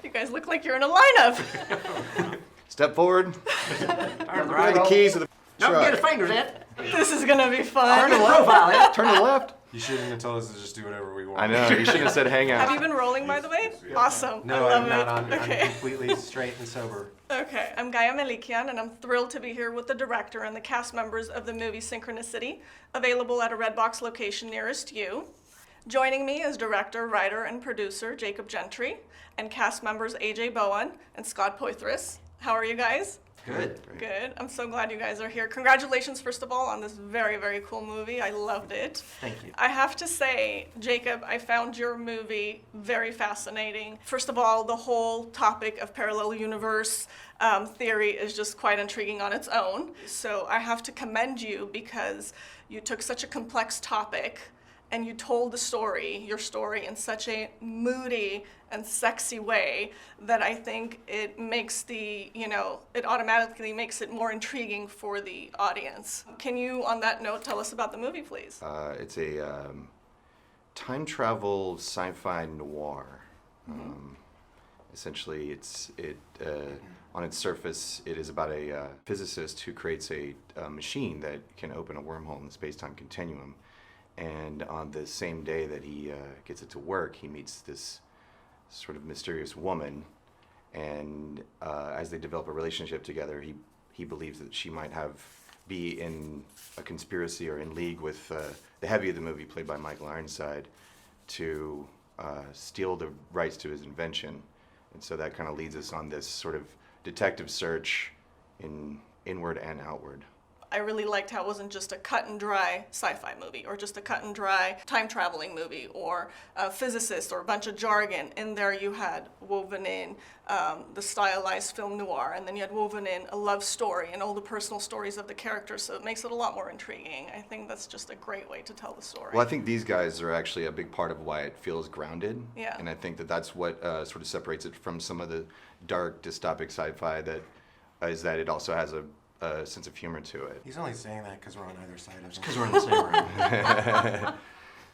You guys look like you're in a lineup. Step forward. Turn Where are the keys to the Don't truck? get his fingers in. This is gonna be fun. Turn the profile in. Turn to the left. You shouldn't have told us to just do whatever we want. I know, you shouldn't have said hang Have out. you been rolling, by the way? Awesome. No, I love I'm not it. on. Okay. I'm completely straight and sober. Okay, I'm Gaia Melikian, and I'm thrilled to be here with the director and the cast members of the movie Synchronicity, available at a Redbox location nearest you. Joining me is director, writer, and producer Jacob Gentry, and cast members AJ Bowen and Scott Poitras. How are you guys? Good. Good. I'm so glad you guys are here. Congratulations, first of all, on this very, very cool movie. I loved it. Thank you. I have to say, Jacob, I found your movie very fascinating. First of all, the whole topic of parallel universe theory is just quite intriguing on its own. So I have to commend you because you took such a complex topic and you told your story in such a moody and sexy way that I think it makes it automatically makes it more intriguing for the audience. Can you, on that note, tell us about the movie, please? It's a time travel sci-fi noir. Essentially, on its surface, it is about a physicist who creates a machine that can open a wormhole in the space-time continuum. And on the same day that he gets it to work, he meets this sort of mysterious woman, and as they develop a relationship together, he believes that she might be in a conspiracy or in league with the heavy of the movie, played by Michael Ironside, to steal the rights to his invention. And so that kind of leads us on this sort of detective search in inward and outward. I really liked how it wasn't just a cut and dry sci-fi movie or just a cut and dry time traveling movie or a physicist or a bunch of jargon. In there you had woven in the stylized film noir, and then you had woven in a love story and all the personal stories of the characters, so it makes it a lot more intriguing. I think that's just a great way to tell the story. Well, I think these guys are actually a big part of why it feels grounded. Yeah. And I think that's what sort of separates it from some of the dark dystopic sci-fi is that it also has a sense of humor to it. He's only saying that because we're on either side of him. Because we're in the same room.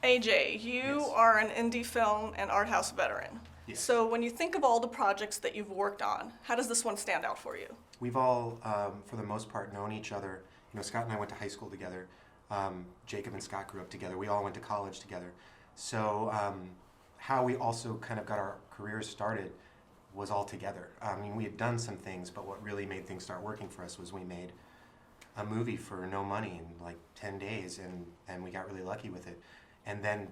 AJ, you are an indie film and art house veteran. Yes. So when you think of all the projects that you've worked on, how does this one stand out for you? We've all, for the most part, known each other. You know, Scott and I went to high school together. Jacob and Scott grew up together. We all went to college together. So how we also kind of got our careers started was all together. I mean, we had done some things, but what really made things start working for us was we made a movie for no money in like 10 days, and we got really lucky with it. And then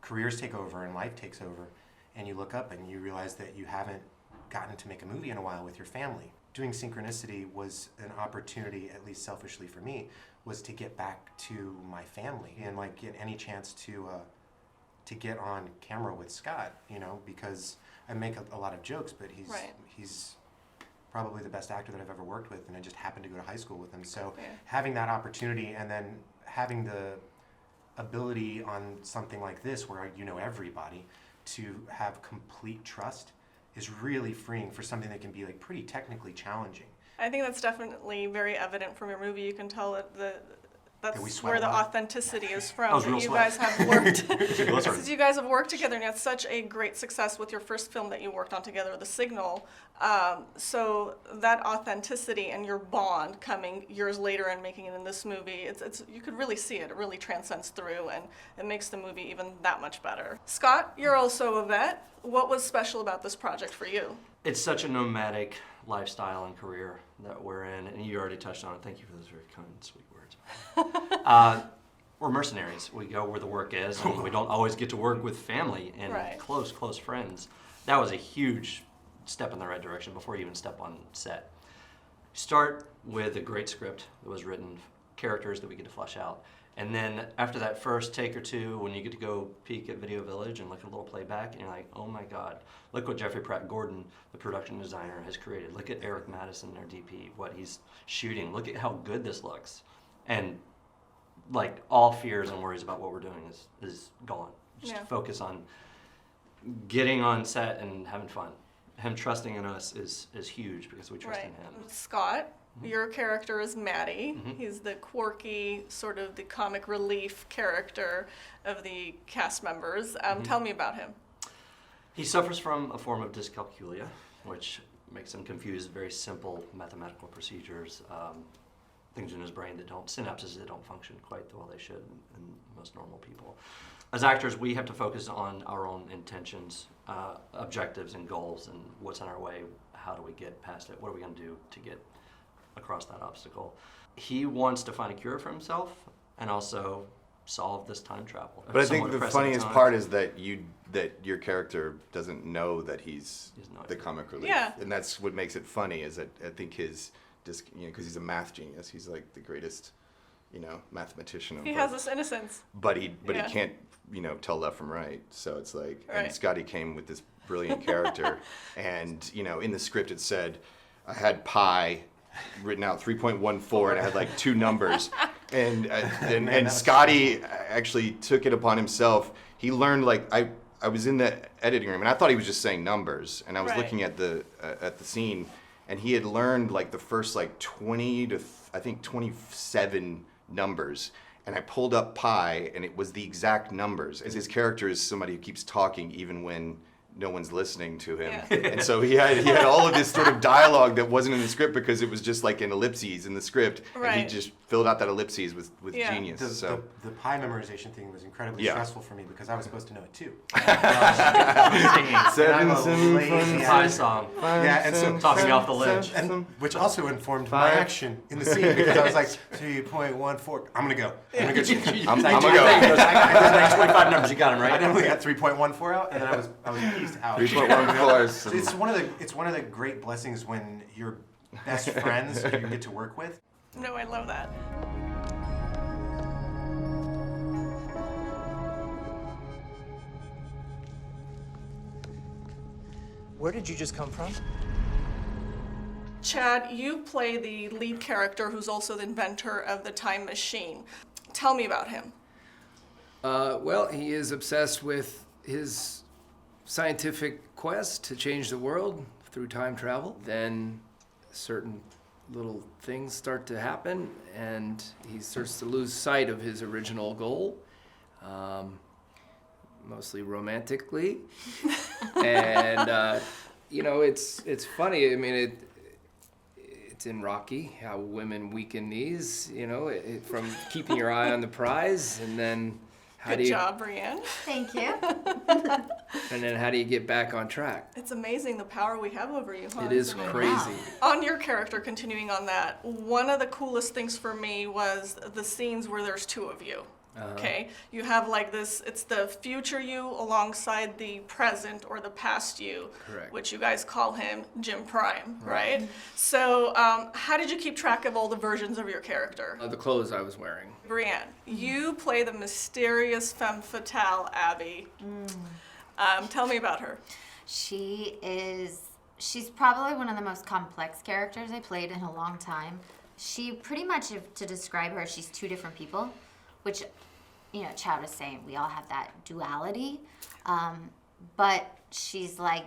careers take over and life takes over, and you look up and you realize that you haven't gotten to make a movie in a while with your family. Doing Synchronicity was an opportunity, at least selfishly for me, was to get back to my family and like get any chance to get on camera with Scott, you know, because I make a lot of jokes, but he's probably the best actor that I've ever worked with, and I just happened to go to high school with him. So having that opportunity and then having the ability on something like this where you know everybody to have complete trust is really freeing for something that can be like pretty technically challenging. I think that's definitely very evident from your movie. You can tell that that's we where the sweat a lot. authenticity is from. That was real You sweat. guys have worked. Listen. Since you guys have worked together, and you had such a great success with your first film that you worked on together, The Signal. So that authenticity and your bond coming years later and making it in this movie, it's you could really see it. It really transcends through, and it makes the movie even that much better. Scott, you're also a vet. What was special about this project for you? It's such a nomadic lifestyle and career that we're in, and you already touched on it. Thank you for those very kind, sweet words. We're mercenaries. We go where the work is, and we don't always get to work with family and close friends. That was a huge step in the right direction before you even step on set. Start with a great script that was written, characters that we get to flesh out. And then after that first take or two, when you get to go peek at Video Village and look at a little playback, and you're like, oh my God, look what Jeffrey Pratt Gordon, the production designer, has created. Look at Eric Madison, our DP, what he's shooting. Look at how good this looks. And like all fears and worries about what we're doing is gone. Just focus on getting on set and having fun. Him trusting in us is huge because we trust in him. Scott, your character is Maddie. He's the quirky, sort of the comic relief character of the cast members. Tell me about him. He suffers from a form of dyscalculia, which makes him confuse very simple mathematical procedures, things in his brain that don't, synapses that don't function quite the way they should in most normal people. As actors, we have to focus on our own intentions, objectives and goals, and what's in our way. How do we get past it? What are we going to do to get across that obstacle? He wants to find a cure for himself and also solve this time travel. But I think the funniest part is that your character doesn't know that he's the comic relief. Yeah. And that's what makes it funny, is that I think his, because he's a math genius, he's like the greatest, mathematician. He has this innocence. But he can't, tell left from right. So it's like, Right. and Scotty came with this brilliant character, and in the script it said, I had pi written out 3.14, and I had like two numbers, and Scotty actually took it upon himself. He learned, like, I was in the editing room and I thought he was just saying numbers, and I was Right. looking at the scene, and he had learned like the first like 20 to I think 27 numbers. And I pulled up pi, and it was the exact numbers. As his character is somebody who keeps talking even when no one's listening to him. Yeah. And so he had all of this sort of dialogue that wasn't in the script because it was just like an ellipses in the script. And Right. he just filled out that ellipses with Yeah. genius. The, So the pi memorization thing was incredibly Yeah. stressful for me because I was supposed to know it too. Seven, And I'm a seven, lazy five, High ass. song. Yeah, and so Talking off the ledge. And which also informed my action in the scene because I was like 3.14. I'm gonna go. I'm gonna go. I'm Thank gonna you. go. Thank you. Those next 25 numbers, you got them I right. definitely got 3.14 out, and then I was pieced out. 3.14. So it's one of the great blessings when you're best friends you get to work with. No, I love that. Where did you just come from? Chad, you play the lead character who's also the inventor of the time machine. Tell me about him. Well, he is obsessed with his scientific quest to change the world through time travel. Then certain little things start to happen, and he starts to lose sight of his original goal, mostly romantically. And, it's funny. I mean, it's in Rocky how women weaken knees, from keeping your eye on the prize, and then how Good job, Brienne. Thank you. and then how do you get back on track? It's amazing the power we have over you, huh? It is Isn't it? crazy. On your character, continuing on that, one of the coolest things for me was the scenes where there's two of you. Okay, you have like this, it's the future you alongside the present or the past you, Correct. which you guys call him Jim Prime, right? So how did you keep track of all the versions of your character? The clothes I was wearing. Brienne, you play the mysterious femme fatale Abby. Tell me about her. She's probably one of the most complex characters I played in a long time. She pretty much, to describe her, she's two different people, which, Chad was saying, we all have that duality. But she's like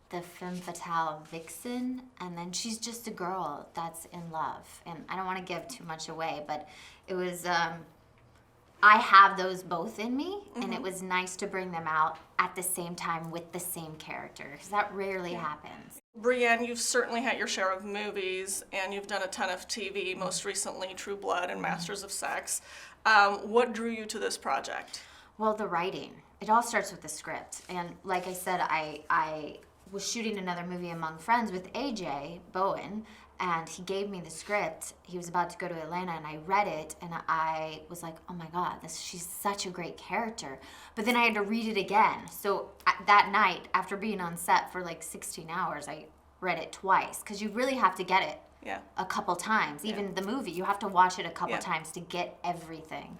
the femme fatale vixen, and then she's just a girl that's in love. And I don't want to give too much away, but it was, I have those both in me, and it was nice to bring them out at the same time with the same character, because that rarely happens. Brienne, you've certainly had your share of movies, and you've done a ton of TV, most recently True Blood and Masters of Sex. What drew you to this project? Well, the writing. It all starts with the script. And like I said, I was shooting another movie among friends with AJ Bowen, and he gave me the script. He was about to go to Atlanta, and I read it, and I was like, oh my God, she's such a great character. But then I had to read it again. So that night, after being on set for like 16 hours, I read it twice, because you really have to get it a couple times. Even the movie, you have to watch it a couple times to get everything.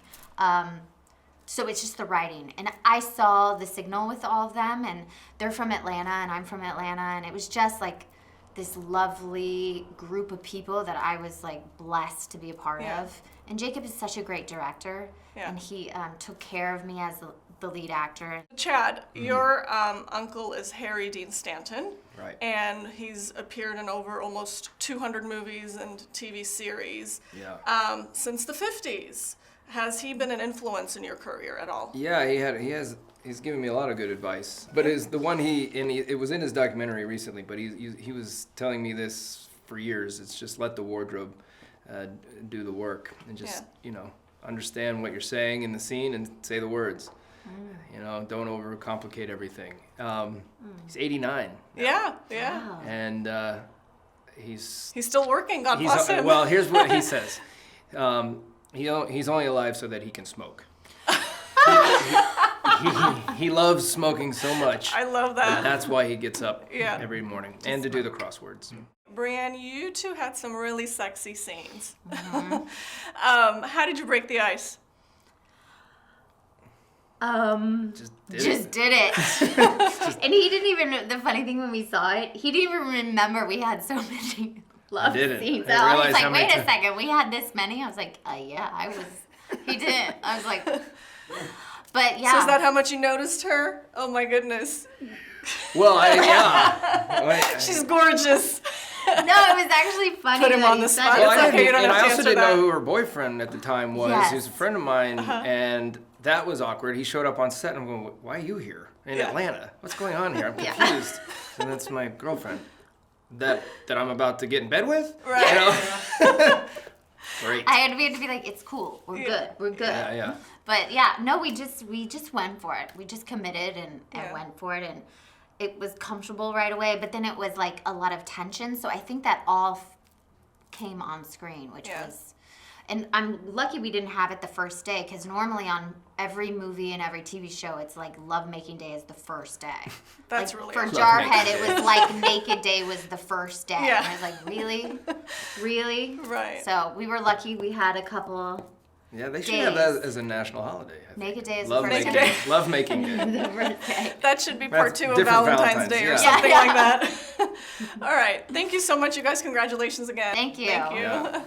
So it's just the writing. And I saw the signal with all of them, and they're from Atlanta, and I'm from Atlanta, and it was just like this lovely group of people that I was like blessed to be a part of. And Jacob is such a great director, and he took care of me as the lead actor. Chad, your uncle is Harry Dean Stanton. Right. And he's appeared in over almost 200 movies and TV series Yeah. since the 50s. Has he been an influence in your career at all? Yeah, he's given me a lot of good advice. But it was in his documentary recently, but he was telling me this for years. It's just let the wardrobe do the work, and just, understand what you're saying in the scene and say the words. Don't overcomplicate everything. He's 89. Yeah. Wow. And he's He's still working. God bless him. well, here's what he says. He's only alive so that he can smoke. He loves smoking so much. I love that. That's why he gets up Yeah. every morning, and to do the crosswords. Brienne, you two had some really sexy scenes. How did you break the ice? Just did it. And he didn't even, the funny thing when we saw it, he didn't even remember we had so many love didn't. scenes. I So I was realized how like, many wait a times- second, we had this many? I was like, yeah, I was. He didn't. I was like, but yeah. So is that how much you noticed her? Oh my goodness. Well, yeah. She's gorgeous. No, it was actually funny. Put him that on he the said spot. it. It's Well, okay, you don't and have I to also answer didn't know that. who her boyfriend at the time was. Yes. He was a friend of mine, and that was awkward. He showed up on set, and I'm going, why are you here in Atlanta? What's going on here? I'm Yeah. confused. And that's my girlfriend that I'm about to get in bed with? Right. Great. We had to be like, it's cool. We're good. We're good. Yeah. But yeah, no, we just went for it. We just committed and Yeah. went for it, and it was comfortable right away. But then it was like a lot of tension. So I think that all came on screen, which Yeah. was, and I'm lucky we didn't have it the first day, because normally on every movie and every TV show, it's like Lovemaking Day is the first day. That's like, really for awesome. Jarhead, it was like Naked Day was the first day. Yeah. And I was like, really? Right. So we were lucky. We had a couple. Yeah, they should have that Days. as a national holiday. I think. Naked Day is Love the first making, Day. love making day. the first day. That should be part That's 2 of different Valentine's Day or Valentine's, yeah. something Yeah. like that. All right. Thank you so much, you guys. Congratulations again. Thank you. Thank you. Yeah.